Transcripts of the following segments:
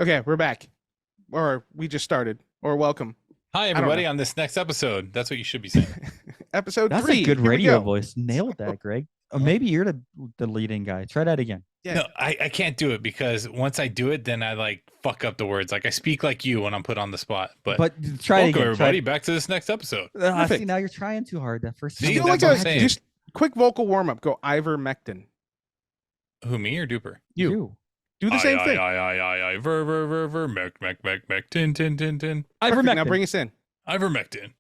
Okay, we're back. Or we just started. Or welcome. Hi, everybody, on this next episode. That's what you should be saying. Episode That's 3. a good Here we radio go. voice. Nailed that, Greg. Or maybe you're the leading guy. Try that again. Yeah. No, I can't do it because once I do it, then I like fuck up the words. Like I speak like you when I'm put on the spot. But try it welcome, again. everybody, back to this next episode. See, now you're trying too hard. That first See, time. that's what I'm saying. Just quick vocal warm-up. Go ivermectin. Who, me or Duper? You. Do the same thing. Ivermectin, tin. Perfect. Ivermectin. Now bring us in. Ivermectin.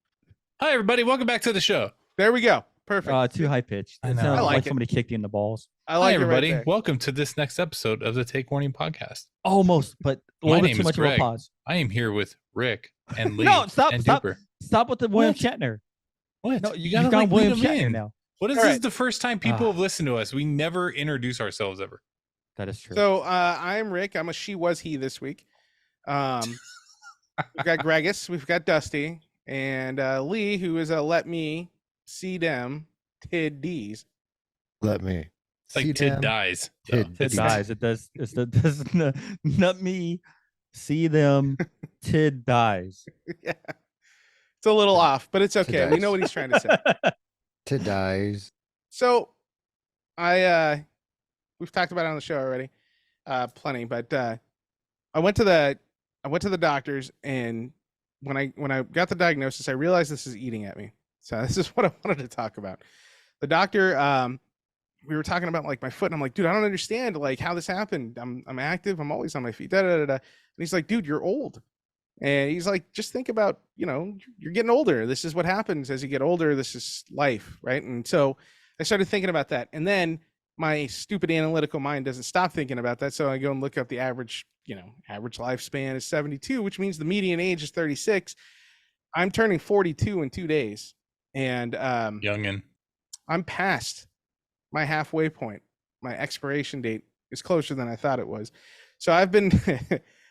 Hi, everybody. Welcome back to the show. There we go. Perfect. Too high pitched. I It know. sounds I like like it. somebody kicked you in the balls. I like Hi, everybody. it right there. Welcome to this next episode of the Take Warning podcast. Almost, but a My little bit name too is much Greg. of a pause. I am here with Rick and Lee No, stop, and stop. Duper. Stop with the William What? Shatner. What? No, you you've gotta got like William lead 'em Shatner in. now. What is All this right. the first time people have listened to us? We never introduce ourselves ever. That is true. So I'm Rick. I'm a she was he this week. We've got Gregus, we've got Dusty, and Lee, who is a let me see them tid D's. Let me. It's like see Tid them. dies. Tid Tid dies. It does. Not me. See them. Tid dies. Yeah. It's a little off, but it's Tid okay. We dies. know what he's trying to say. To dies. So we've talked about it on the show already, plenty, but I went to the doctors, and when I got the diagnosis, I realized this is eating at me. So this is what I wanted to talk about. The doctor, we were talking about like my foot, and I'm like, dude, I don't understand like how this happened. I'm active, I'm always on my feet. And he's like, dude, you're old. And he's like, just think about, you're getting older. This is what happens as you get older. This is life, right? And so I started thinking about that. And then my stupid analytical mind doesn't stop thinking about that. So I go and look up the average lifespan is 72, which means the median age is 36. I'm turning 42 in 2 days. And Youngin. I'm past my halfway point. My expiration date is closer than I thought it was. So I've been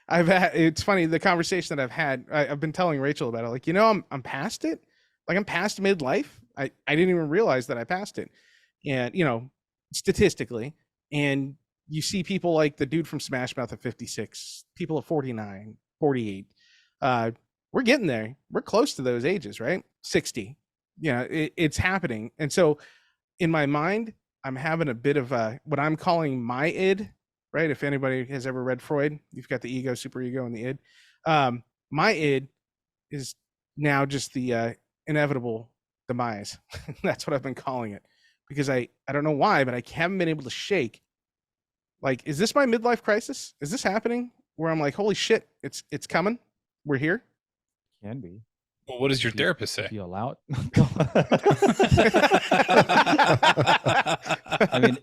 it's funny, the conversation that I've been telling Rachel about it. Like, I'm past it. Like I'm past midlife. I didn't even realize that I passed it. And, statistically, and you see people like the dude from Smash Mouth at 56, people at 49, 48. We're getting there. We're close to those ages, right? 60. It's happening. And so in my mind, I'm having a bit of what I'm calling my id, right? If anybody has ever read Freud, you've got the ego, superego, and the id. My id is now just the inevitable demise. That's what I've been calling it, because I don't know why, but I haven't been able to shake. Like, is this my midlife crisis? Is this happening where I'm like, holy shit, it's coming? We're here? Can be. Well, what does your therapist say? If you allow it. I mean,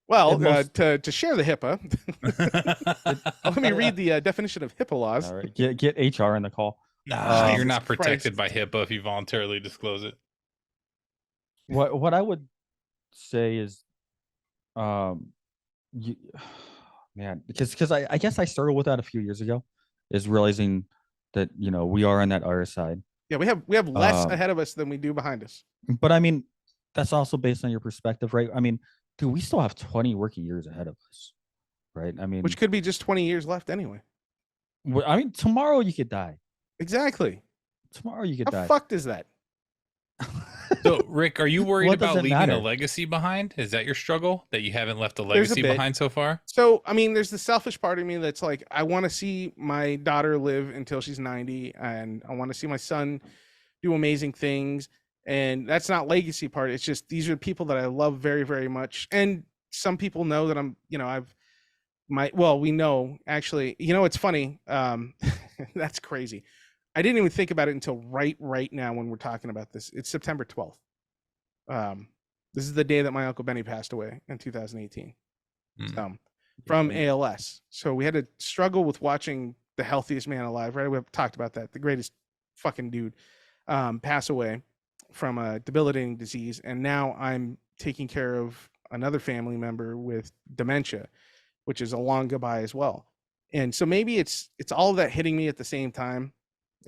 well, most- to share the HIPAA, let me read the definition of HIPAA laws. all right, get HR in the call. Nah, you're Jesus not protected Christ. by HIPAA if you voluntarily disclose it. What I would say is, because I guess I started with that a few years ago, is realizing that we are on that other side. Yeah, we have less Um, ahead of us than we do behind us. But I mean, that's also based on your perspective, right? I mean, dude, we still have 20 working years ahead of us, right? I mean, Which could be just 20 years left anyway. tomorrow you could die. Exactly. Tomorrow you could How die. fucked is that? So, Rick, are you worried What about does it leaving matter? a legacy behind? Is that your struggle, that you haven't left a There's a legacy bit. behind so far? So, I mean, there's the selfish part of me that's like, I want to see my daughter live until she's 90, and I want to see my son do amazing things. And that's not legacy part. It's just, these are people that I love very, very much. And some people know that we know actually, it's funny. That's crazy. I didn't even think about it until right now when we're talking about this. It's September 12th. This is the day that my Uncle Benny passed away in 2018 from ALS. So we had to struggle with watching the healthiest man alive, right? We've talked about that. The greatest fucking dude pass away from a debilitating disease. And now I'm taking care of another family member with dementia, which is a long goodbye as well. And so maybe it's all of that hitting me at the same time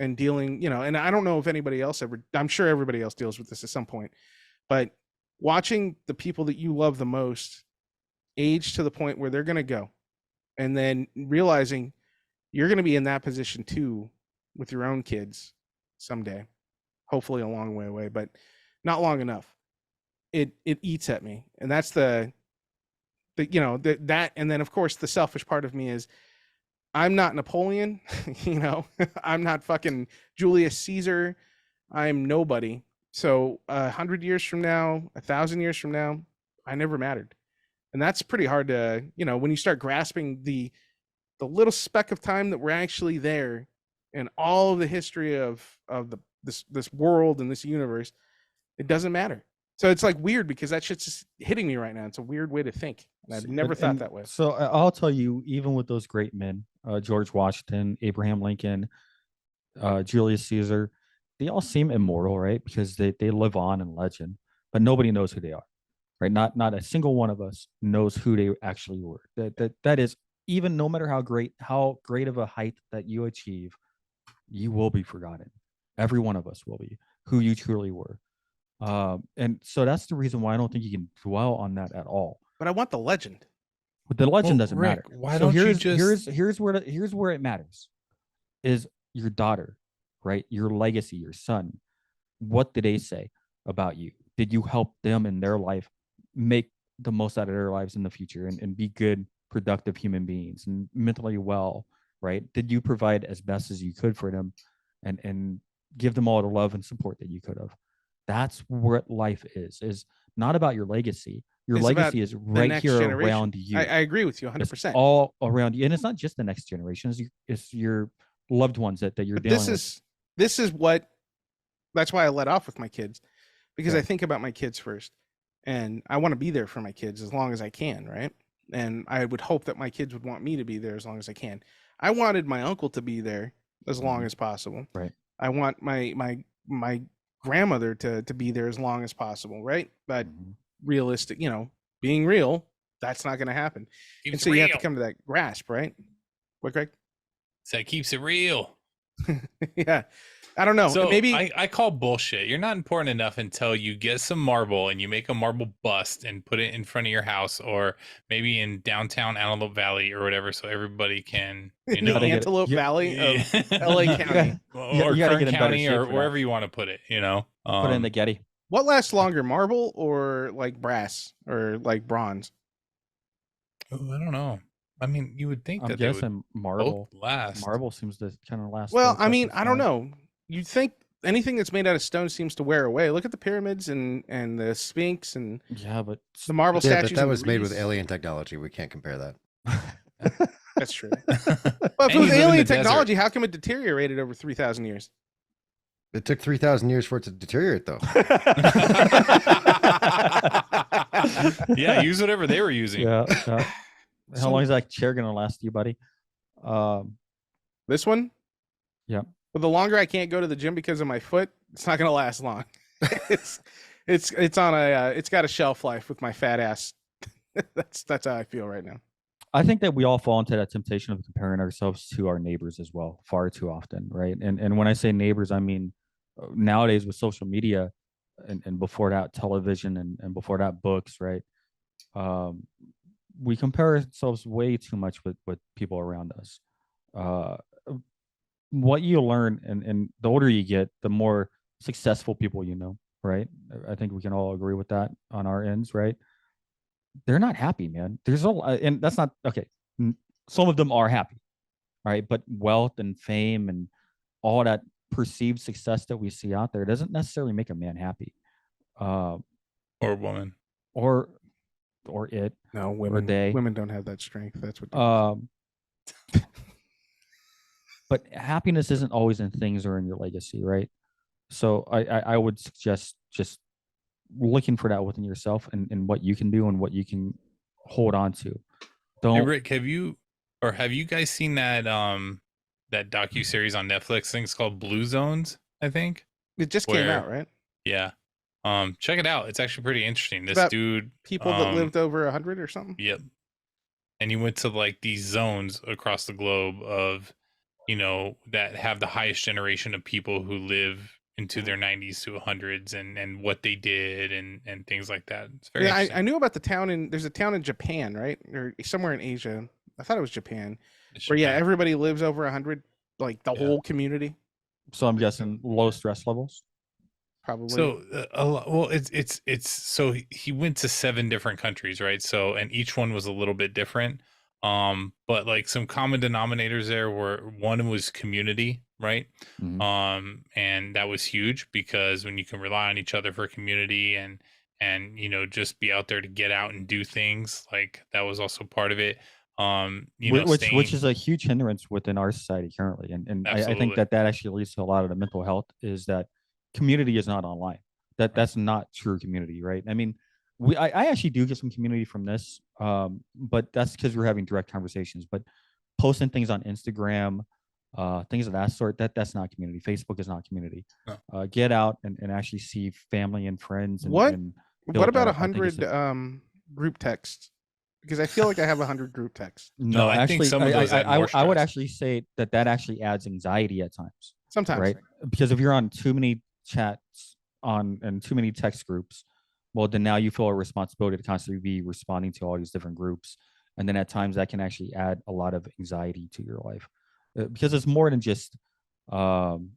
and dealing, and I don't know if anybody else I'm sure everybody else deals with this at some point, but watching the people that you love the most age to the point where they're going to go, and then realizing you're going to be in that position too with your own kids someday. Hopefully a long way away, but not long enough. It eats at me, and that's the that, and then of course the selfish part of me is I'm not Napoleon, I'm not fucking Julius Caesar. I'm nobody. So 100 years from now, 1,000 years from now, I never mattered, and that's pretty hard to when you start grasping the little speck of time that we're actually there, and all of the history of this world and this universe. It doesn't matter. So it's like weird because that shit's just hitting me right now. It's a weird way to think, and I've never thought that way. So I'll tell you, even with those great men, George Washington, Abraham Lincoln, Julius Caesar, they all seem immortal, right? Because they live on in legend, but nobody knows who they are, right? Not a single one of us knows who they actually were. That is, even no matter how great of a height that you achieve, you will be forgotten. Every one of us will be who you truly were. And so that's the reason why I don't think you can dwell on that at all. But I want the legend. But the legend doesn't Rick, matter. why So don't you here's just here's where it matters is your daughter, right? Your legacy, your son. What did they say about you? Did you help them in their life make the most out of their lives in the future and be good, productive human beings and mentally well, right? Did you provide as best as you could for them and give them all the love and support that you could have? That's what life is not about your legacy. Your It's legacy about is the right next here generation. around you. I agree with you 100%. It's all around you. And it's not just the next generation, it's your loved ones that you're But dealing with. this is what, that's why I let off with my kids, because Yeah. I think about my kids first, and I want to be there for my kids as long as I can, right? And I would hope that my kids would want me to be there as long as I can. I wanted my uncle to be there as long Mhm. as possible. Right. I want my grandmother to be there as long as possible, right? But Mhm. realistic, being real, that's not going to happen. And keeps so it you real. have to come to that grasp, right? What, Greg? So it keeps it real. Yeah, I don't know. So Maybe I call bullshit. You're not important enough until you get some marble and you make a marble bust and put it in front of your house, or maybe in downtown Antelope Valley or whatever, so everybody can, in the gotta get it. Antelope You- Valley of Yeah. LA You County. gotta- or you gotta Kern get in better County shape or for wherever that. you want to put it. Put it in the Getty. What lasts longer, marble or like brass or like bronze? Oh, I don't know. I mean, you would think I'm that they would guessing both marble. last. Marble seems to kind of last. Well, the I mean, test of I don't time. know. You'd think anything that's made out of stone seems to wear away. Look at the pyramids and the Sphinx and Yeah, but the marble Yeah, statues. but that in was made with Greece. alien technology. We can't compare that. That's true. Well, if And it you was live in alien the technology, desert. how come it deteriorated over 3,000 years? It took 3,000 years for it to deteriorate, though. Yeah, use whatever they were using. yeah. How So- long is that chair gonna last you, buddy? This one? Yeah. Well, the longer I can't go to the gym because of my foot, it's not going to last long. it's on a it's got a shelf life with my fat ass. that's how I feel right now. I think that we all fall into that temptation of comparing ourselves to our neighbors as well, far too often, right? And when I say neighbors, I mean nowadays with social media, and before that television, and before that books, right? We compare ourselves way too much with people around us. What you learn, and the older you get, the more successful people you know, right? I think we can all agree with that on our ends, right? They're not happy, man. There's and that's not okay. Some of them are happy, right? But wealth and fame and all that perceived success that we see out there doesn't necessarily make a man happy, Or woman. or it. No, they. women don't have that strength. That's what. But happiness isn't always in things or in your legacy, right? So I would suggest just looking for that within yourself and what you can do and what you can hold on to. Hey, Don't. Rick, have you guys seen that that docu-series on Netflix? I think it's called Blue Zones, I think. It just came where- out, right? Yeah. Check it out. It's actually pretty interesting. This about dude, People that lived over 100 or something. yep. And he went to like these zones across the globe of, that have the highest generation of people who live into their 90s to 100s and what they did and things like that. It's very Yeah, interesting. I knew about the town there's a town in Japan, right, or somewhere in Asia I thought it was Japan, It's where yeah, Japan. everybody lives over 100, like the Yeah. whole community, So I'm guessing low stress levels. probably. So, well, it's so he went to 7 different countries, right? So, and each one was a little bit different. But like some common denominators there were, one was community, right? Mhm. And that was huge because when you can rely on each other for community and just be out there to get out and do things, like that was also part of it. Which Staying is a huge hindrance within our society currently, and I think absolutely. that actually leads to a lot of the mental health is that community is not online. That's not true community, right? I mean, I actually do get some community from this, but that's because we're having direct conversations. But posting things on Instagram, things of that sort, that's not community. Facebook is not community. No. Get out and actually see family and friends and, What and what build about that up. I think it's 100 group texts? Because I feel like I have 100 group texts No, no, I think actually, some of those add more I would stress. actually say that actually adds anxiety at times, sometimes. right? Because if you're on too many chats on and too many text groups, well, then now you feel a responsibility to constantly be responding to all these different groups, and then at times that can actually add a lot of anxiety to your life, because it's more than just um,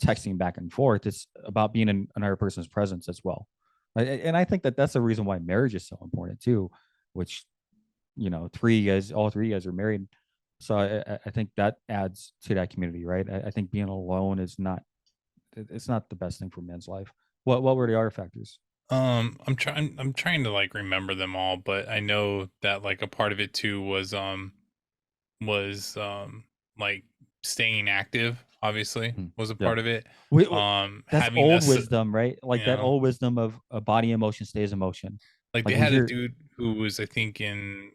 texting back and forth. It's about being in another person's presence as well, and I think that that's the reason why marriage is so important too, which all 3 guys are married. So I think that adds to that community, right? I think being alone is not, it's not the best thing for men's life. What were the other factors? I'm trying to like remember them all, but I know that like a part of it too was like staying active, obviously Mm, was a yeah. part of it. We that's Having old us, wisdom, right? Like that old wisdom of a body emotion stays emotion. like they Like we had a hear, dude who was, I think, it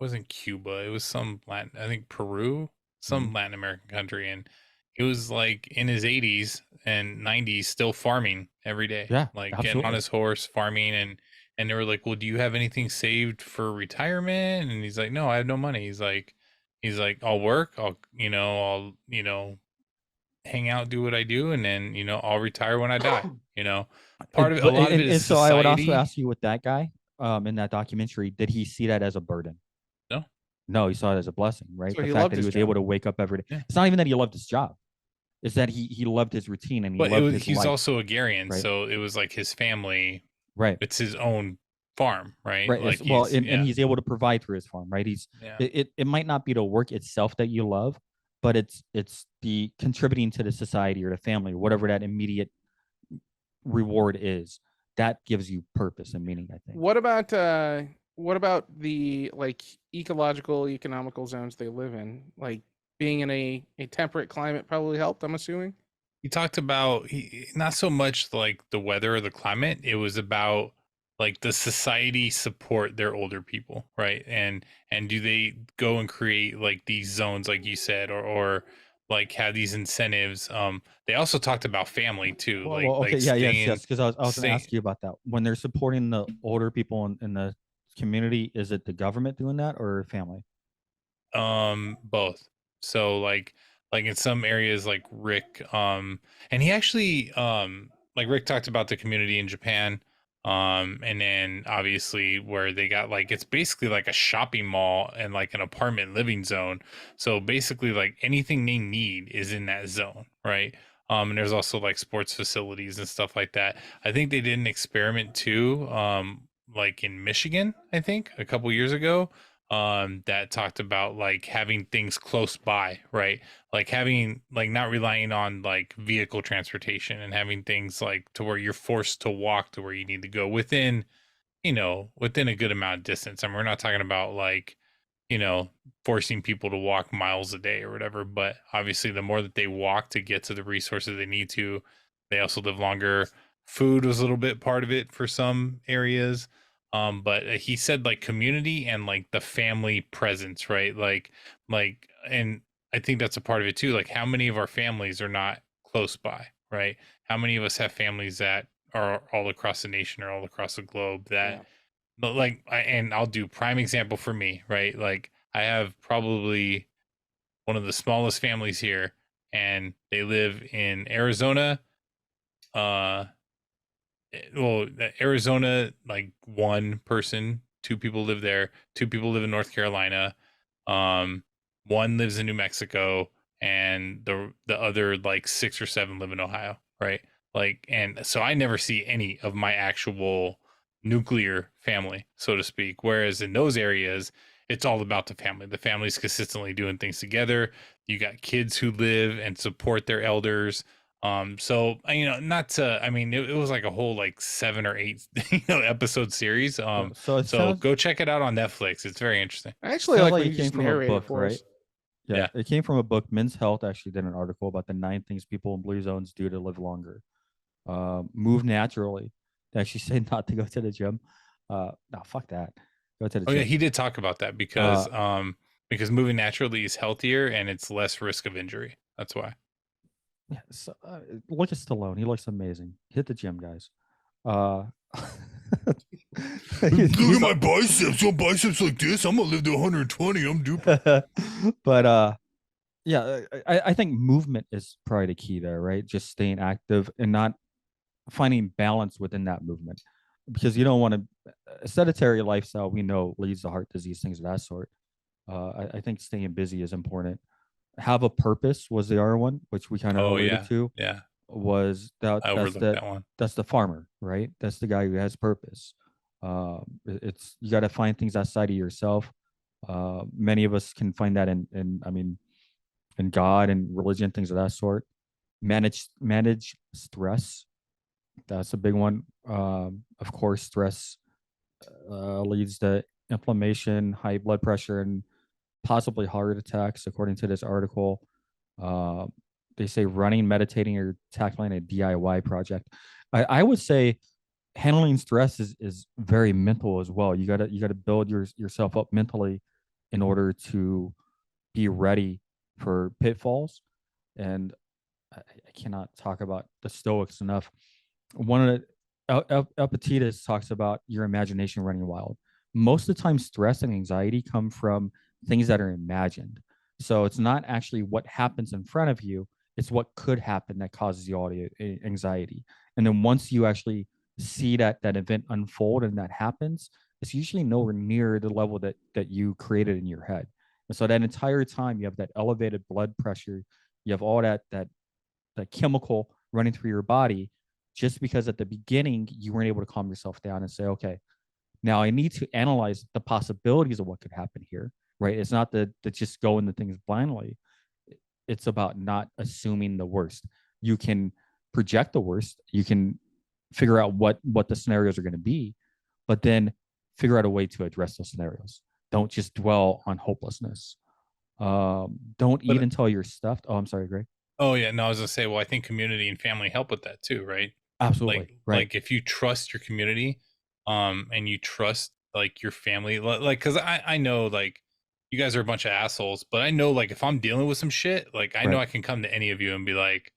wasn't Cuba, it was some Latin, I think Peru, some Mhm. Latin American country, and he was like in his 80s and 90s still farming every day, Yeah, like getting on absolutely. his horse farming. And they were like, well, do you have anything saved for retirement? And he's like, no, I have no money. He's like, I'll work, I'll hang out, do what I do, and then I'll retire when I die. Part of it, a But lot of it is so I would also society. ask you with that guy, in that documentary, did he see that as a burden? No. No, he saw it as a blessing, right? So The he fact loved that he his was able job. to wake up every day. Yeah. It's not even that he loved his job. It's that he loved his routine and he But loved his he's life, also a Garian, right? so it was like his family. Right. It's his own farm, right? Right. Like Well, he's and yeah, he's able to provide for his farm, right? yeah. It might not be the work itself that you love, but it's the contributing to the society or the family, or whatever that immediate reward is, that gives you purpose and meaning, I think. What about the like ecological economical zones they live in? Like being in a temperate climate probably helped, I'm assuming. He talked about not so much like the weather or the climate. It was about like the society support their older people, right? And do they go and create like these zones, like you said, or like have these incentives? They also talked about family too, Well, okay, like yeah, yes, staying, because I was going to staying. ask you about that. When they're supporting the older people in the community, is it the government doing that or family? Both. So like in some areas like Rick, and he actually like Rick talked about the community in Japan, and then obviously where they got like it's basically like a shopping mall and like an apartment living zone. So basically like anything they need is in that zone, right? And there's also like sports facilities and stuff like that. I think they did an experiment too, like in Michigan, I think a couple years ago, that talked about like having things close by, right? Like having like not relying on like vehicle transportation and having things like to where you're forced to walk to where you need to go within, within a good amount of distance. I mean, we're not talking about like, you know, forcing people to walk miles a day or whatever, but obviously the more that they walk to get to the resources they need to, they also live longer. Food was a little bit part of it for some areas. But he said like community and like the family presence, right? And I think that's a part of it too. Like how many of our families are not close by, right? How many of us have families that are all across the nation or all across the globe that, Yeah. but like and I'll do prime example for me, right? Like I have probably one of the smallest families here, and they live in Arizona. uh Arizona, like one person, 2 people live there, 2 people live in North Carolina, 1 lives in New Mexico, and the other like 6 or 7 live in Ohio, right? Like, and so I never see any of my actual nuclear family, so to speak. Whereas in those areas, it's all about the family. The family's consistently doing things together. You got kids who live and support their elders. So not to, I mean, it was like a whole like 7 or 8, episode series. So it So sounds go check it out on Netflix. It's very interesting. I actually sounds like like when it you came just from a narrate it book, for right? us. Yeah, it came from a book. Men's Health actually did an article about the 9 things people in blue zones do to live longer. Move naturally. They actually say not to go to the gym. No, fuck that. Go to the Oh gym. yeah, he did talk about that because moving naturally is healthier and it's less risk of injury. That's why. Yeah, so, look at Stallone. He looks amazing. Hit the gym, guys. Look at my biceps. Got biceps like this. I'm gonna live to 120. I'm duper. But yeah, I think movement is probably the key there, right? Just staying active and not finding balance within that movement, because you don't want to. A sedentary lifestyle, we know, leads to heart disease, things of that sort. I think staying busy is important. Have a purpose was the other one, which we kind of alluded to. Yeah. Was that I overlooked that one. That's the farmer, right? That's the guy who has purpose. It's you got to find things outside of yourself. Many of us can find that in God and religion, things of that sort. Manage stress. That's a big one. Of course, stress leads to inflammation, high blood pressure, and possibly heart attacks, according to this article. Uh, they say running, meditating, or tackling a DIY project. I would say handling stress is very mental as well. You gotta build yourself up mentally in order to be ready for pitfalls. And I cannot talk about the Stoics enough. One of the Epictetus talks about your imagination running wild. Most of the time, stress and anxiety come from things that are imagined. So it's not actually what happens in front of you; it's what could happen that causes you all the anxiety. And then once you actually see that event unfold and that happens, it's usually nowhere near the level that you created in your head. And so that entire time, you have that elevated blood pressure, you have all that chemical running through your body, just because at the beginning you weren't able to calm yourself down and say, okay, now I need to analyze the possibilities of what could happen here, right? It's not that just go into things blindly. It's about not assuming the worst. You can project the worst. You can figure out what the scenarios are going to be, but then figure out a way to address those scenarios. Don't just dwell on hopelessness. Don't eat until you're stuffed. Oh, I'm sorry, Greg. Oh yeah, no, I was gonna say, well, I think community and family help with that too, right? Absolutely. Like if you trust your community, and you trust like your family, like, cause I know like you guys are a bunch of assholes, but I know like if I'm dealing with some shit, like I know I can come to any of you and be like,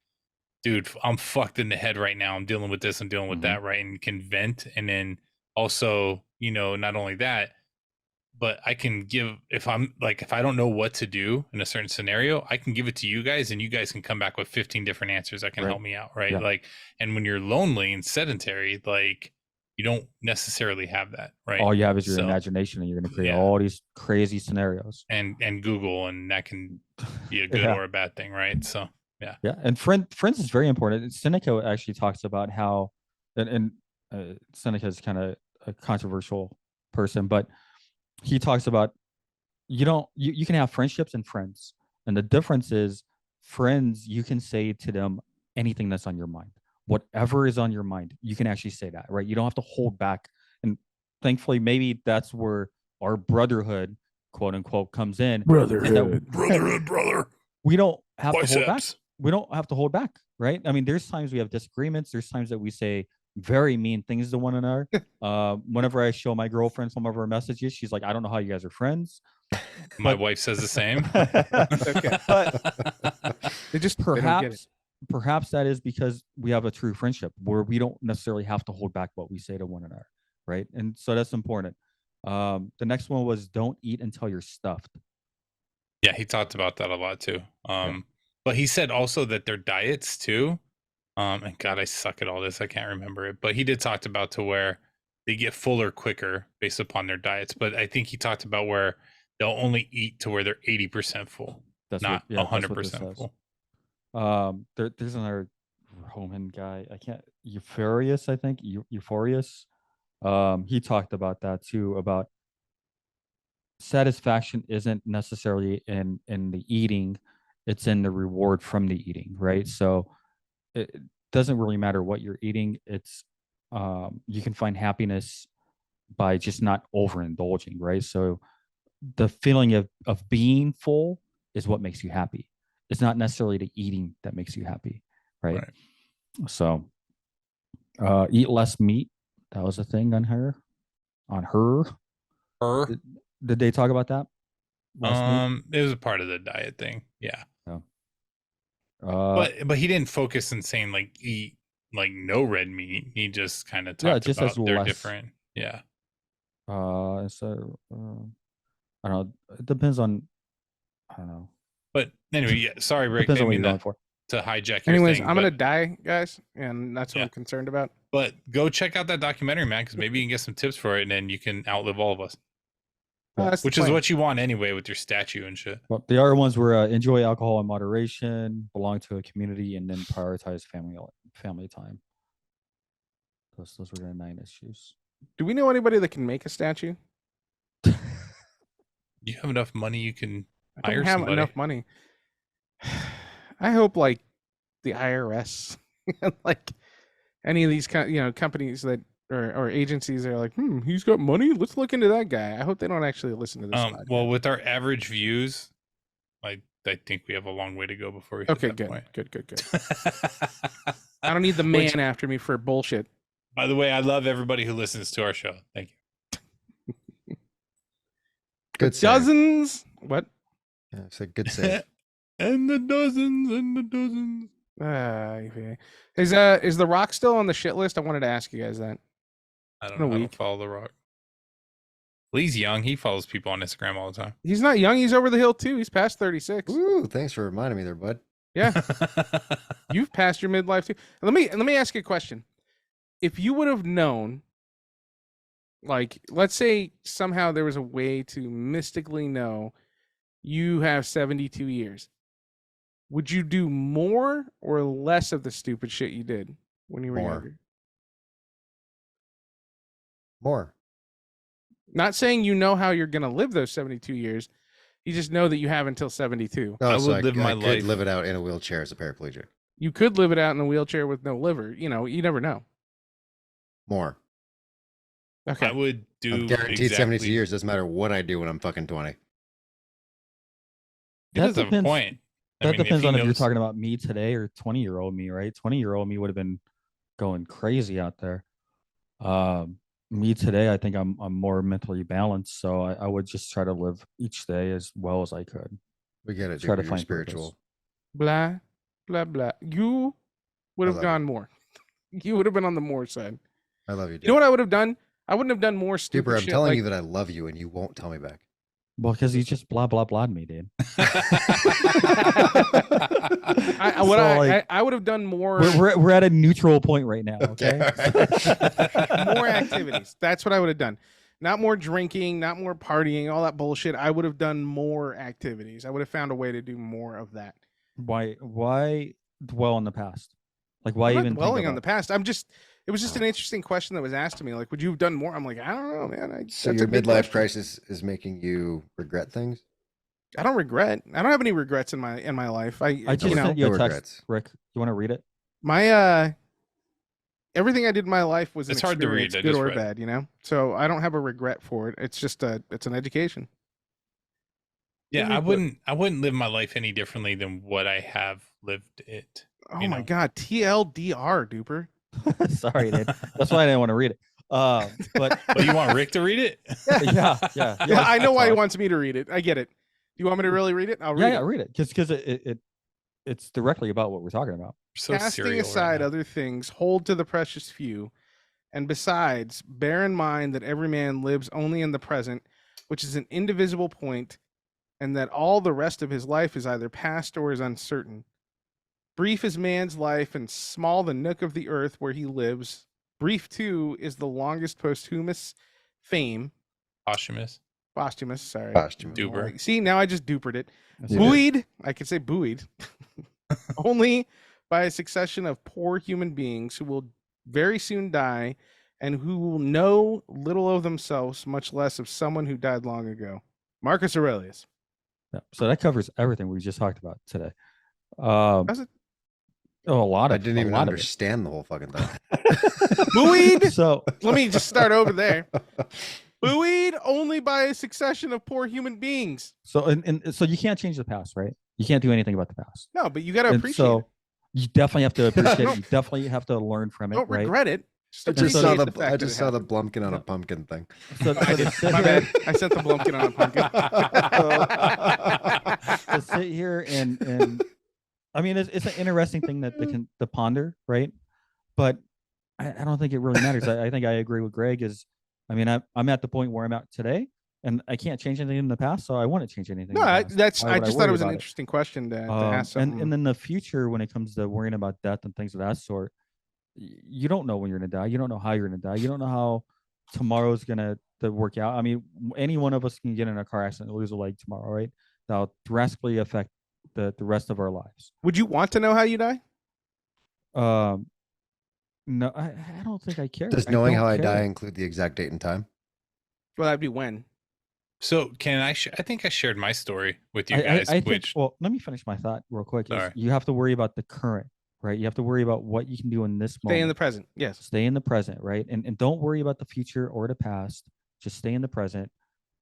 dude, I'm fucked in the head right now. I'm dealing with this, I'm dealing with that, right? And can vent. And then also, not only that, but I can give, if I don't know what to do in a certain scenario, I can give it to you guys and you guys can come back with 15 different answers that can help me out. Right. Yeah. Like, and when you're lonely and sedentary, like you don't necessarily have that. Right. All you have is your imagination, and you're going to create all these crazy scenarios and Google, and that can be a good or a bad thing. Right. So, yeah. Yeah. And friends is very important. Seneca actually talks about how, and Seneca is kind of a controversial person, but he talks about you can have friendships and friends, and the difference is friends, you can say to them anything that's on your mind. Whatever is on your mind, you can actually say that, right? You don't have to hold back. And thankfully, maybe that's where our brotherhood, quote unquote, comes in. Brotherhood, brother. We don't have to hold back. We don't have to hold back, right? I mean, there's times we have disagreements. There's times that we say very mean things to one another. Whenever I show my girlfriend some of her messages, she's like, I don't know how you guys are friends. My wife says the same. Okay. But they just perhaps that is because we have a true friendship where we don't necessarily have to hold back what we say to one another, right? And so that's important. The next one was don't eat until you're stuffed. Yeah, he talked about that a lot too. But he said also that their diets too. And God, I suck at all this. I can't remember it. But he did talk about to where they get fuller quicker based upon their diets. But I think he talked about where they'll only eat to where they're 80% full, not that's 100% what this says. full. There's another Roman guy. I can't. Euphorius, I think. Euphorius. He talked about that too. About satisfaction isn't necessarily in the eating; it's in the reward from the eating, right? So it doesn't really matter what you're eating. It's you can find happiness by just not overindulging, right? So the feeling of being full is what makes you happy. It's not necessarily the eating that makes you happy, right? So eat less meat. That was a thing on her. Did they talk about that? Less meat? It was a part of the diet thing. Yeah. No. But he didn't focus on saying like eat like no red meat. He just kind of talked just about as they're less. different. Yeah. So I don't know. It depends on. I don't know. But anyway, yeah. Sorry, Rick. Depends on what Didn't you're mean going for. to hijack your Anyways, thing. I'm gonna die, guys, and that's what Yeah. I'm concerned about. But go check out that documentary, man, because maybe you can get some tips for it, and then you can outlive all of us. That's the Which is plan. what you want anyway with your statue and shit. Well, the other ones were enjoy alcohol in moderation, belong to a community, and then prioritize family time. Those were the 9 issues. Do we know anybody that can make a statue? You have enough money, you can I hire don't have somebody. enough money. I hope like the IRS, like any of these companies that or agencies are like, he's got money. Let's look into that guy. I hope they don't actually listen to this. Well, with our average views, I think we have a long way to go before we hit Okay, that good, point. good. I don't need the man after me for bullshit. By the way, I love everybody who listens to our show. Thank you. Good save. Dozens. What? Yeah, it's a good save. And the dozens. Is the Rock still on the shit list? I wanted to ask you guys that. I don't know. I don't follow The Rock. Well, he's young. He follows people on Instagram all the time. He's not young. He's over the hill too. He's past 36. Ooh, thanks for reminding me there, bud. Yeah. You've passed your midlife too. Let me ask you a question. If you would have known, like, let's say somehow there was a way to mystically know you have 72 years, would you do more or less of the stupid shit you did when you were younger? More. Not saying you know how you're going to live those 72 years. You just know that you have until 72. No, I so would live my could life. live it out in a wheelchair as a paraplegic. You could live it out in a wheelchair with no liver. You never know. More. Okay. I would do I'm guaranteed 72 years. Doesn't matter what I do when I'm fucking 20. He does have a point. That depends on if you're talking about me today or 20-year-old me, right? 20-year-old me would have been going crazy out there. Me today, I think I'm more mentally balanced, so I would just try to live each day as well as I could. We get it. Try to You're find spiritual. purpose. Blah, blah, blah. You would have love gone more. You would have been on the more side. I love you, dude. You know what I would have done? I wouldn't have done more stupid Duper, I'm shit. telling you that I love you, and you won't tell me back. Well, because he's just blah blah blah me, dude. I would have done more. We're at a neutral point right now. Okay. More activities. That's what I would have done. Not more drinking, not more partying, all that bullshit. I would have done more activities. I would have found a way to do more of that. Why dwell on the past? Like, why I'm even not dwelling think on the past? It was just an interesting question that was asked to me. Like, would you have done more? I'm like, I don't know, man. So that's your a good midlife question. crisis is making you regret things? I don't regret. I don't have any regrets in my life. I just sent you a text, Rick. You want to read it? My everything I did in my life was It's an hard to read. experience, good or bad, So I don't have a regret for it. It's just it's an education. Yeah, I wouldn't live my life any differently than what I have lived it. Oh my god, TLDR, duper. Sorry, dude. That's why I didn't want to read it. But you want Rick to read it? Yeah. Well, I know why he wants me to read it. I get it. Do you want me to really read it? I'll read it. Yeah, read it. Because it's directly about what we're talking about. So casting aside other things, hold to the precious few. And besides, bear in mind that every man lives only in the present, which is an indivisible point, and that all the rest of his life is either past or is uncertain. Brief is man's life, and small the nook of the earth where he lives. Brief 2 is the longest posthumous fame. Posthumous. Posthumous, sorry. Posthumous. Duper. See, now I just dupered it. That's You it. did. Buoyed, I could say buoyed, only by a succession of poor human beings who will very soon die and who will know little of themselves, much less of someone who died long ago. Marcus Aurelius. Yeah, so that covers everything we just talked about today. Oh, Does it? a lot of I didn't a even lot of it. understand the whole fucking thing. Buoyed. So Let me just start over there. Buoyed only by a succession of poor human beings. and so you can't change the past, right? You can't do anything about the past. No, but you got to And appreciate so it. you definitely have to appreciate No. it. You definitely have to learn from it, Don't right? regret it. Just I just so saw appreciate the fact I that just it saw the happened. blumpkin on a No. pumpkin thing. So, I to did. sit My here, bad. I sent the blumpkin on a pumpkin. to sit here and I mean, it's an interesting thing that they can to ponder, right? But I don't think it really matters. I think I agree with Greg. I mean, I'm at the point where I'm at today, and I can't change anything in the past, so I wouldn't change anything. No, in the I, past. that's. Why I would just thought it worry was an about interesting question to ask. Something. And in the future, when it comes to worrying about death and things of that sort, you don't know when you're gonna die. You don't know how you're gonna die. You don't know how tomorrow's gonna to work out. I mean, any one of us can get in a car accident and lose a leg tomorrow, right? That'll drastically affect the rest of our lives. Would you want to know how you die? No, I don't think I care. Does knowing don't how I care. die include the exact date and time? Well, that'd be when. So can I? I think I shared my story with you I guys. think, which well, let me finish my thought real quick. Sorry. You have to worry about the current, right? You have to worry about what you can do in this Stay moment. in the present. Yes. Stay in the present, right? And don't worry about the future or the past. Just stay in the present.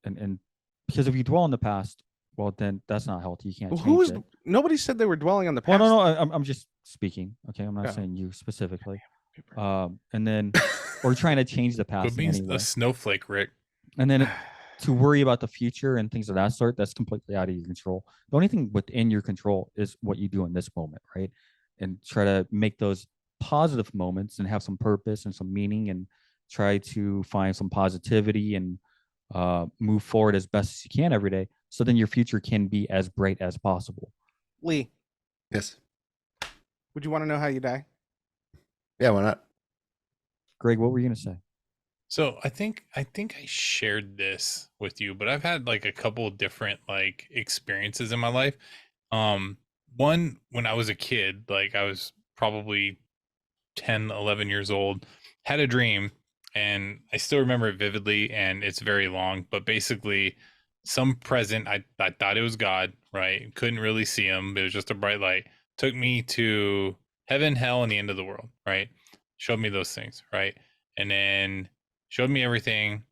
And because if you dwell in the past, well, then that's not healthy. You can't Well, change who is? it. Nobody said they were dwelling on the Well, past. no, I'm just speaking. Okay, I'm not Yeah. saying you specifically. And then, or trying to change the past could in be any way. a snowflake, Rick. And then to worry about the future and things of that sort, that's completely out of your control. The only thing within your control is what you do in this moment, right? And try to make those positive moments and have some purpose and some meaning and try to find some positivity and move forward as best as you can every day. So then your future can be as bright as possible. Lee, Yes. would you want to know how you die? Yeah, why not? Greg, what were you going to say? So I think I shared this with you, but I've had like a couple of different like experiences in my life. One when I was a kid, like I was probably 10, 11 years old, had a dream, and I still remember it vividly, and it's very long, but basically some present, I thought it was God, right? Couldn't really see him, but it was just a bright light. Took me to heaven, hell, and the end of the world, right? Showed me those things, right? And then showed me everything.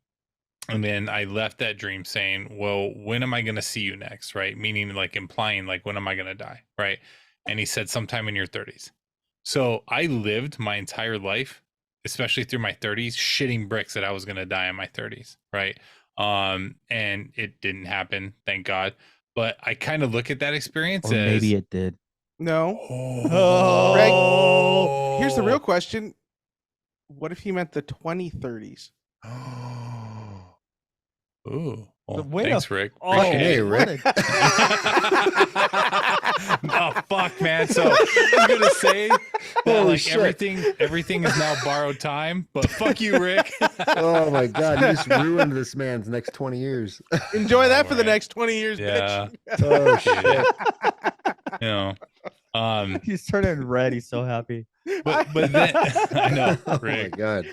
And then I left that dream saying, well, when am I going to see you next? Right. Meaning like implying like, when am I going to die? Right. And he said, sometime in your 30s. So I lived my entire life, especially through my 30s, shitting bricks that I was going to die in my 30s. Right. And it didn't happen. Thank God. But I kind of look at that experience Or as maybe it did. No. Oh. Here's the real question. What if he meant the 2030s? Ooh. Well, way thanks, to- Rick. Oh, Appreciate hey, it. Rick. Oh fuck, man. So I was gonna say that Holy like shit. everything is now borrowed time, but fuck you, Rick. Oh my god, you just ruined this man's next 20 years. Enjoy that for the man. next 20 years, Yeah. bitch. Oh shit. You know. He's turning red. He's so happy. But then I know, Oh my Rick. god.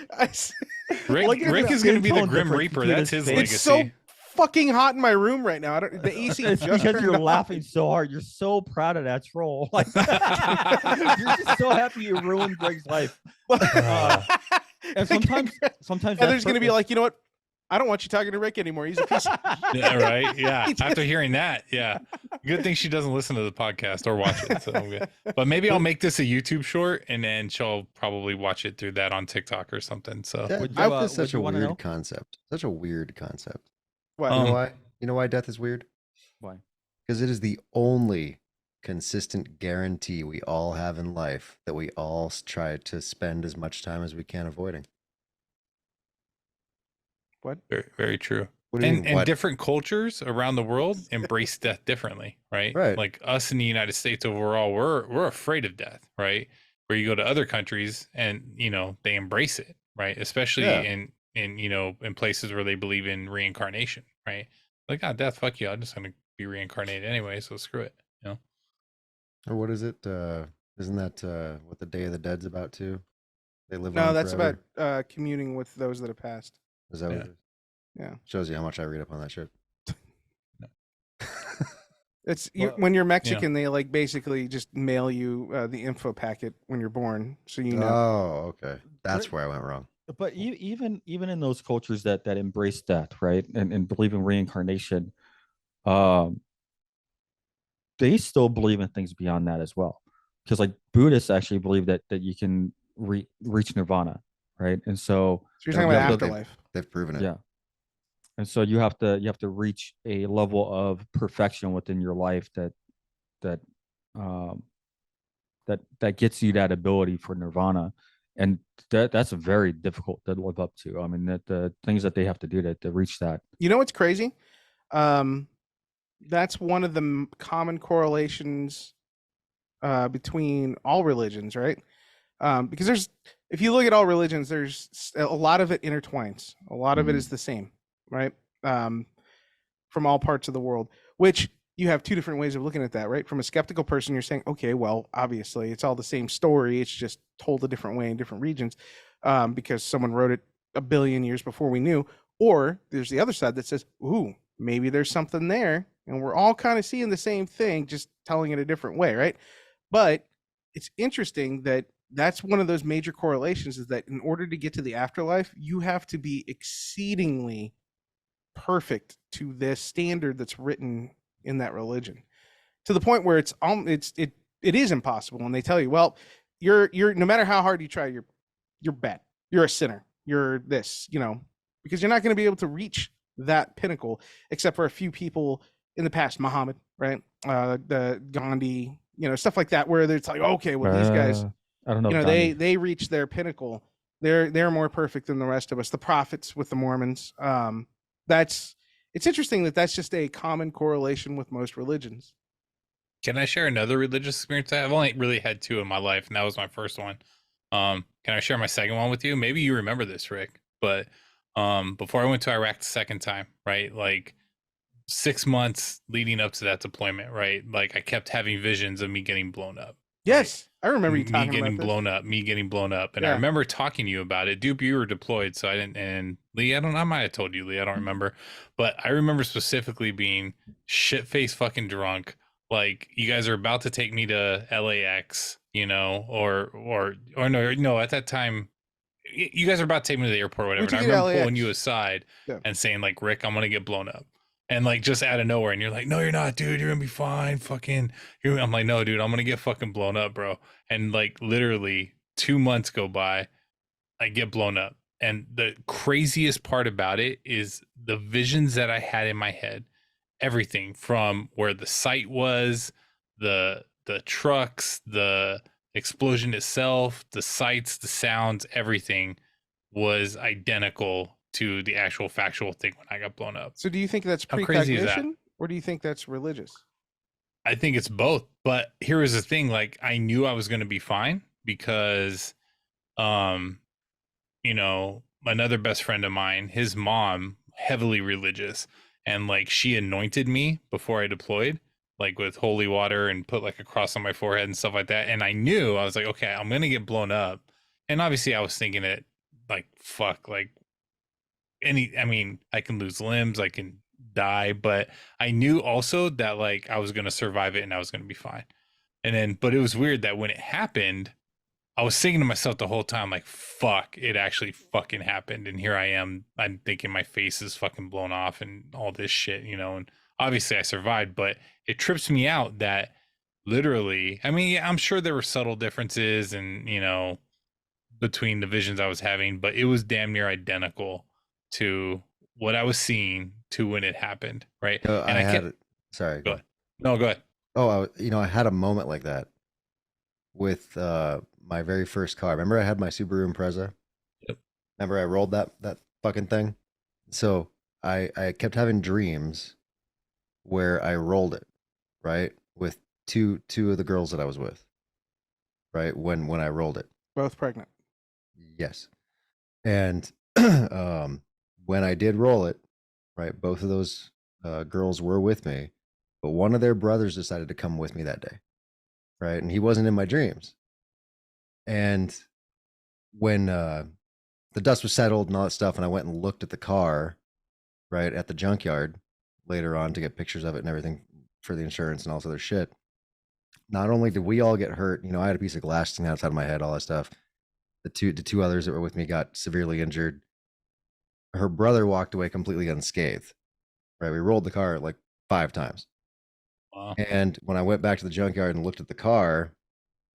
Rick, Look at Rick the is gonna skin be the tone Grim difference Reaper. between That's his his face. It's legacy. so fucking hot in my room right now. The AC It's just because you're turned on. laughing so hard. You're so proud of that troll. Like you're just so happy you ruined Greg's life. And sometimes Heather's gonna be like, you know what? I don't want you talking to Rick anymore. He's a piece of Yeah, right. Yeah. He After hearing that, yeah. Good thing she doesn't listen to the podcast or watch it. So I'm good. But maybe I'll make this a YouTube short, and then she'll probably watch it through that on TikTok or something. So Death, Would you, death uh, is such would you a wanna weird know? concept. Such a weird concept. What? You know Um, why? You know why death is weird? Why? Because it is the only consistent guarantee we all have in life that we all try to spend as much time as we can avoiding. What? very, very true. What do you And mean? What? different cultures around the world embrace death differently, right? Right. Like us in the United States overall, we're afraid of death, right? Where you go to other countries and they embrace it, right? Especially Yeah. in in places where they believe in reincarnation, right? Like, ah, death, fuck you. I'm just gonna be reincarnated anyway, so screw it. Or what is it? Isn't that what the Day of the Dead's about too? They live No, on that's about forever. communing with those that have passed. Is that what Yeah. it is? Yeah. Shows you how much I read up on that shit. It's Well, when you're Yeah. Mexican, they like basically just mail you the info packet when you're born, so you know. Oh, okay. That's But- where I went wrong. But even in those cultures that embrace death, right, and believe in reincarnation, um, they still believe in things beyond that as well. Because like Buddhists actually believe that you can reach nirvana, right? And so So you're They've, talking about you have to, afterlife. they've proven it. yeah, and so you have to reach a level of perfection within your life that um that gets you that ability for nirvana, and that's very difficult to live up to. I mean, that the things that they have to do to reach that. You know what's crazy? Um, that's one of the common correlations between all religions, right? Because if you look at all religions, there's a lot of it intertwines. A lot of it is the same, right? From all parts of the world, which you have two different ways of looking at that, right? From a skeptical person, you're saying, okay, well, obviously it's all the same story. It's just told a different way in different regions because someone wrote it a billion years before we knew. Or there's the other side that says, ooh, maybe there's something there. And we're all kind of seeing the same thing, just telling it a different way, right? But it's interesting that that's one of those major correlations is that in order to get to the afterlife, you have to be exceedingly perfect to this standard that's written in that religion to the point where it is impossible. And they tell you, well, you're no matter how hard you try, you're bad. You're a sinner. You're this, because you're not going to be able to reach that pinnacle except for a few people in the past, Muhammad, right? The Gandhi, stuff like that, where it's like, okay, well, these guys, I don't know. they reach their pinnacle. They're more perfect than the rest of us. The prophets with the Mormons. It's interesting that that's just a common correlation with most religions. Can I share another religious experience? I've only really had two in my life, and that was my first one. Can I share my second one with you? Maybe you remember this, Rick. But before I went to Iraq the second time, right? Like 6 months leading up to that deployment, right? Like I kept having visions of me getting blown up. Yes, I remember you Me talking getting about this. blown up, me getting blown up. And I Yeah. remember talking to you about it. Dupe, you were deployed, so I didn't. And Lee, I might have told you, Lee, I don't remember. But I remember specifically being shit faced fucking drunk. Like you guys are about to take me to LAX, or no, at that time, you guys are about to take me to the airport, or whatever. And I took you to remember pulling LAX. you aside Yeah. and saying, like, Rick, I'm gonna get blown up. And like just out of nowhere, and you're like, no, you're not, dude. You're gonna be fine. I'm like, no, dude, I'm gonna get fucking blown up, bro. And like literally 2 months go by, I get blown up. And the craziest part about it is the visions that I had in my head. Everything from where the site was, the trucks, the explosion itself, the sights, the sounds, everything was identical to the actual factual thing when I got blown up. So do you think that's How crazy is that? precognition or do you think that's religious? I think it's both. But here was the thing, like I knew I was going to be fine because another best friend of mine, his mom, heavily religious, and like she anointed me before I deployed, like with holy water and put like a cross on my forehead and stuff like that. And I knew, I was like, okay, I'm going to get blown up. And obviously I was thinking it like, fuck, like I can lose limbs, I can die, but I knew also that like I was going to survive it and I was going to be fine. And then, but it was weird that when it happened, I was thinking to myself the whole time, like, fuck, it actually fucking happened. And here I am. I'm thinking my face is fucking blown off and all this shit, and obviously I survived, but it trips me out that literally, yeah, I'm sure there were subtle differences and, between the visions I was having, but it was damn near identical to what I was seeing to when it happened. Right. And sorry. Go ahead. No, go ahead. Oh, I had a moment like that with my very first car. Remember I had my Subaru Impreza? Yep. Remember I rolled that fucking thing? So I kept having dreams where I rolled it, right? With two of the girls that I was with. Right? When I rolled it. Both pregnant. Yes. And when I did roll it, right, both of those girls were with me, but one of their brothers decided to come with me that day, right? And he wasn't in my dreams. And when the dust was settled and all that stuff, and I went and looked at the car, right, at the junkyard later on to get pictures of it and everything for the insurance and all this other shit. Not only did we all get hurt, I had a piece of glass sticking outside of my head, all that stuff. The two others that were with me got severely injured. Her brother walked away completely unscathed. Right, we rolled the car like 5 times. Wow. And when I went back to the junkyard and looked at the car,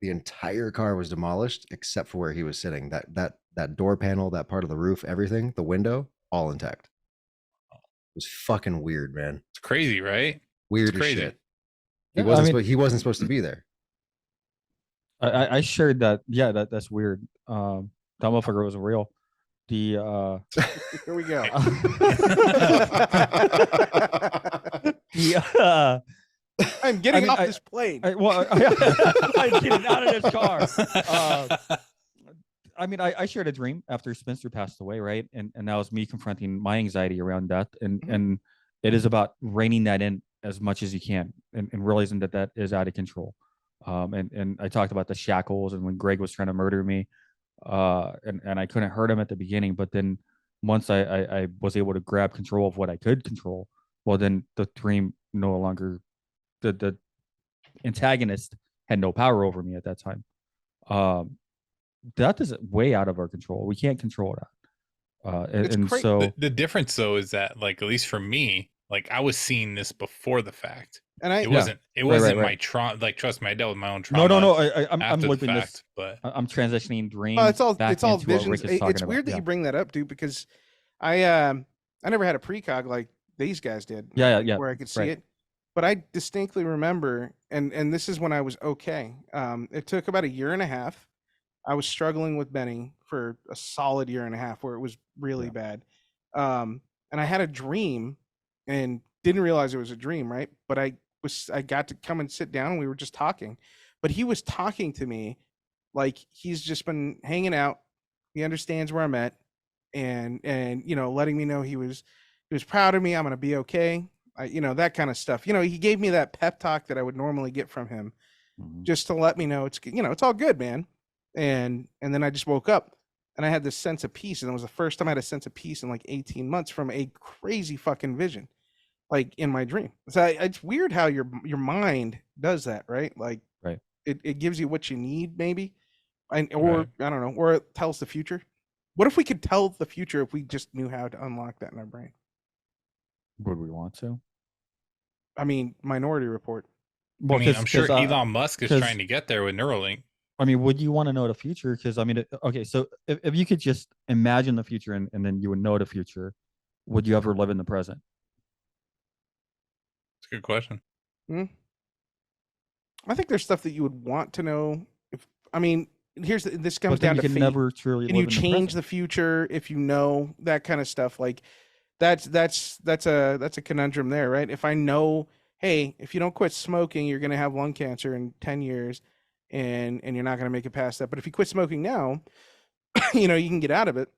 the entire car was demolished except for where he was sitting. That door panel, that part of the roof, everything, the window, all intact. It was fucking weird, man. It's crazy, right? Weird It's as crazy. shit. Yeah, He wasn't supposed to be there. I shared that. Yeah, that's weird. That motherfucker wasn't real. The Here we go. I'm getting off this plane. I'm getting out of this car. I shared a dream after Spencer passed away, right? And that was me confronting my anxiety around death, and it is about reining that in as much as you can, and realizing that is out of control. And I talked about the shackles and when Greg was trying to murder me, and I couldn't hurt him at the beginning, but then once I was able to grab control of what I could control, well, then the dream no longer, the antagonist had no power over me at that time. That is way out of our control. We can't control that. And so the difference though is that, like, at least for me, like, I was seeing this before the fact. And it wasn't my trauma. Like, trust me, I dealt with my own trauma. No. I'm living this. But I'm transitioning dreams. It's all visions. It's weird that you bring that up, dude, because I never had a precog like these guys did. Yeah. Where I could see it, but I distinctly remember, and this is when I was okay. It took about 1.5 years. I was struggling with Benny for a solid 1.5 years, where it was really bad. And I had a dream, and didn't realize it was a dream, right? But I got to come and sit down, and we were just talking. But he was talking to me like he's just been hanging out. He understands where I'm at, and letting me know he was proud of me. I'm gonna be okay. That kind of stuff. He gave me that pep talk that I would normally get from him, just to let me know it's all good, man. And then I just woke up, and I had this sense of peace, and it was the first time I had a sense of peace in like 18 months from a crazy fucking vision, like in my dream. So it's weird how your mind does that, right? Like, right. It gives you what you need, maybe, I don't know, or it tells the future. What if we could tell the future if we just knew how to unlock that in our brain? Would we want to? I mean, Minority Report. Well, I'm sure Elon Musk is trying to get there with Neuralink. I mean, would you want to know the future? Because okay, so if you could just imagine the future and then you would know the future, would you ever live in the present? It's a good question. I think there's stuff that you would want to know. This comes down to fate. Never truly. Can you change the future if you know that kind of stuff? Like, that's a conundrum there, right? If I know, hey, if you don't quit smoking, you're gonna have lung cancer in 10 years. And you're not going to make it past that. But if you quit smoking now, you can get out of it,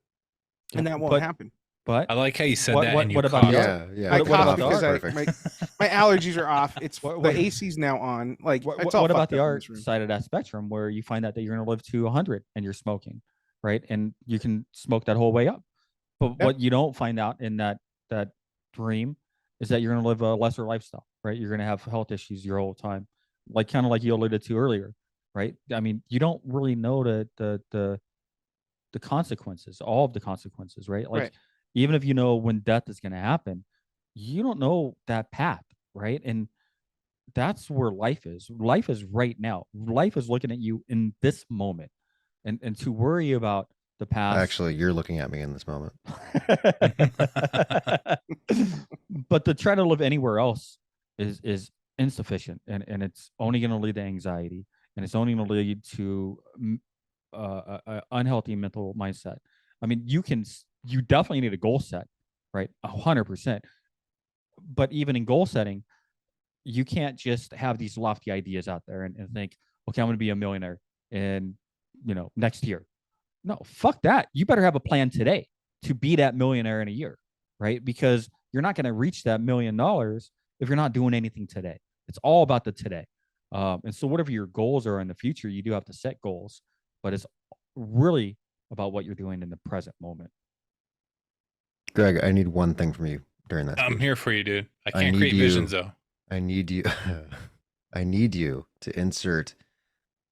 and that won't happen. But I like how you said that. What about yeah? I cough because my allergies are off. It's the AC's now on. Like, what about the art side of that spectrum, where you find out that you're going to live to 100 and you're smoking, right? And you can smoke that whole way up. But what you don't find out in that dream is that you're going to live a lesser lifestyle, right? You're going to have health issues your whole time, kind of like you alluded to earlier. Right. I mean, you don't really know the consequences, all of the consequences, right? Like, even if you know when death is going to happen, you don't know that path, right? And that's where life is. Life is right now. Life is looking at you in this moment, and to worry about the past. Actually, you're looking at me in this moment. But to try to live anywhere else is insufficient, and it's only going to lead to anxiety. And it's only going to lead to an unhealthy mental mindset. I mean, you definitely need a goal set, right? 100%. But even in goal setting, you can't just have these lofty ideas out there and think, okay, I'm going to be a millionaire in, next year. No, fuck that. You better have a plan today to be that millionaire in a year, right? Because you're not going to reach that $1 million if you're not doing anything today. It's all about the today. And so whatever your goals are in the future, you do have to set goals, but it's really about what you're doing in the present moment. Greg, I need one thing from you during that. I'm speech. here for you, dude. I I can't need create you- visions though. I need you. I need you to insert.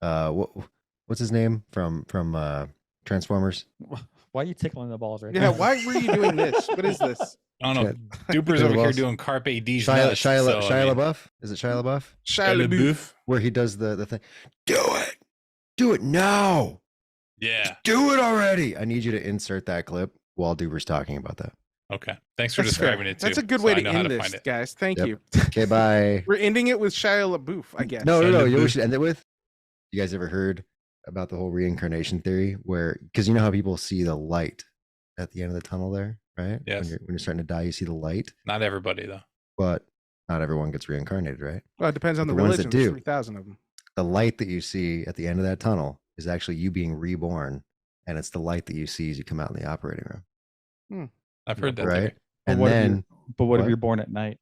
What's his name from Transformers? Why are you tickling the balls right Yeah, now? why were you doing this? What is this? I don't know. Duper's Shia over here LaBeouf. doing Carpe D's Shia, nuts. Shia, so, I Shia mean, LaBeouf? Is it Shia LaBeouf? Shia LaBeouf. Where he does the thing. Do it now. Yeah. Do it already. I need you to insert that clip while Duper's talking about that. Okay. Thanks for That's fair. describing it too. That's a good so way I to know how end to this, find it. guys. Thank Yep. you. Okay, bye. We're ending it with Shia LaBeouf, I guess. No. Shia You know what we LaBeouf. should end it with? You guys ever heard about the whole reincarnation theory where, because you know how people see the light at the end of the tunnel there, right? Yes. When you're starting to die, you see the light, Not everybody though. but not everyone gets reincarnated, right? Well, it depends on the The ones that religion. There's do. 3,000 of them. The light that you see at the end of that tunnel is actually you being reborn, and it's the light that you see as you come out in the operating room, I've heard that. right? theory. But And what if then you're- But what if what? you're born at night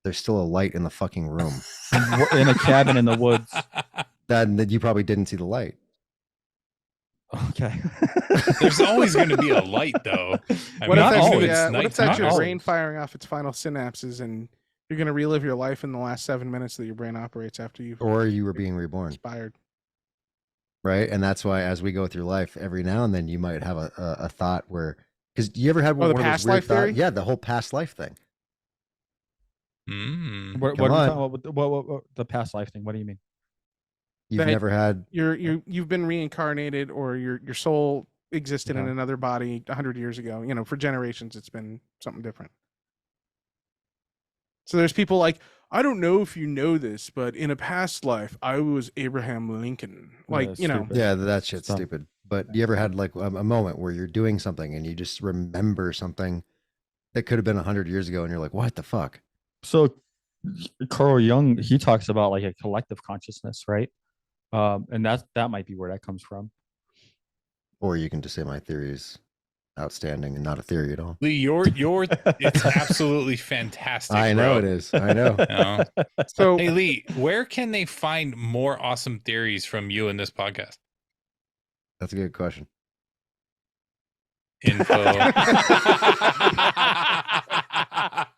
there's still a light in the fucking room. in a cabin in the woods? Then you probably didn't see the light. Okay. There's always going to be a light though. I What mean, not if that's, always. what if that's your Not brain always. firing off its final synapses and you're going to relive your life in the last 7 minutes that your brain operates after you've Or you were being reborn, expired? right? And that's why as we go through life, every now and then you might have a thought where, because you ever had Oh, the one of past those weird life theory? thoughts? Yeah, the whole past life thing. Mm. What Come are you on. talking about? What the past life thing? What do you mean? You've That never had. You've been reincarnated, or your soul existed in Uh-huh. another body 100 years ago. You know, for generations, it's been something different. So there's people like, I don't know if you know this, but in a past life, I was Abraham Lincoln. Like, that's you know, stupid. Yeah, that shit's Stop. stupid. But you ever had like a moment where you're doing something and you just remember something that could have been 100 years ago, and you're like, what the fuck? So Carl Jung, he talks about like a collective consciousness, right? And that might be where that comes from. Or you can just say my theory is outstanding and not a theory at all. Lee, your it's absolutely fantastic. I know bro. it is. I know. You know? so Hey Lee, where can they find more awesome theories from you in this podcast? That's a good question. Info.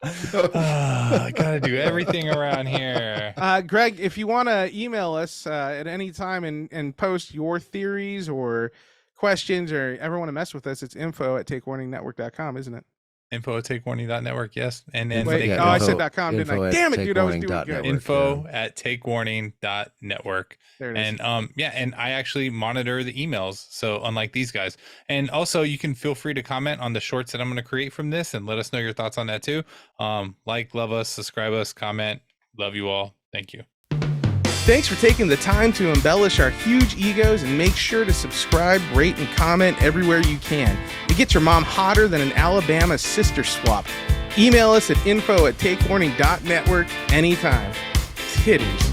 I gotta do everything around here. Greg, if you want to email us at any time and post your theories or questions or ever want to mess with us, it's info@takewarningnetwork.com, isn't it? Info@takewarning.network, yes. And then Wait, they oh, I can said .com, didn't I? Damn it, dude, I was doing good. Network, info@takewarning.network. There it is. And yeah, and I actually monitor the emails, so unlike these guys. And also you can feel free to comment on the shorts that I'm going to create from this and let us know your thoughts on that too. Like, love us, subscribe us, comment. Love you all. Thank you. Thanks for taking the time to embellish our huge egos, and make sure to subscribe, rate, and comment everywhere you can. It gets your mom hotter than an Alabama sister swap. Email us at info@takewarning.network anytime. Titties.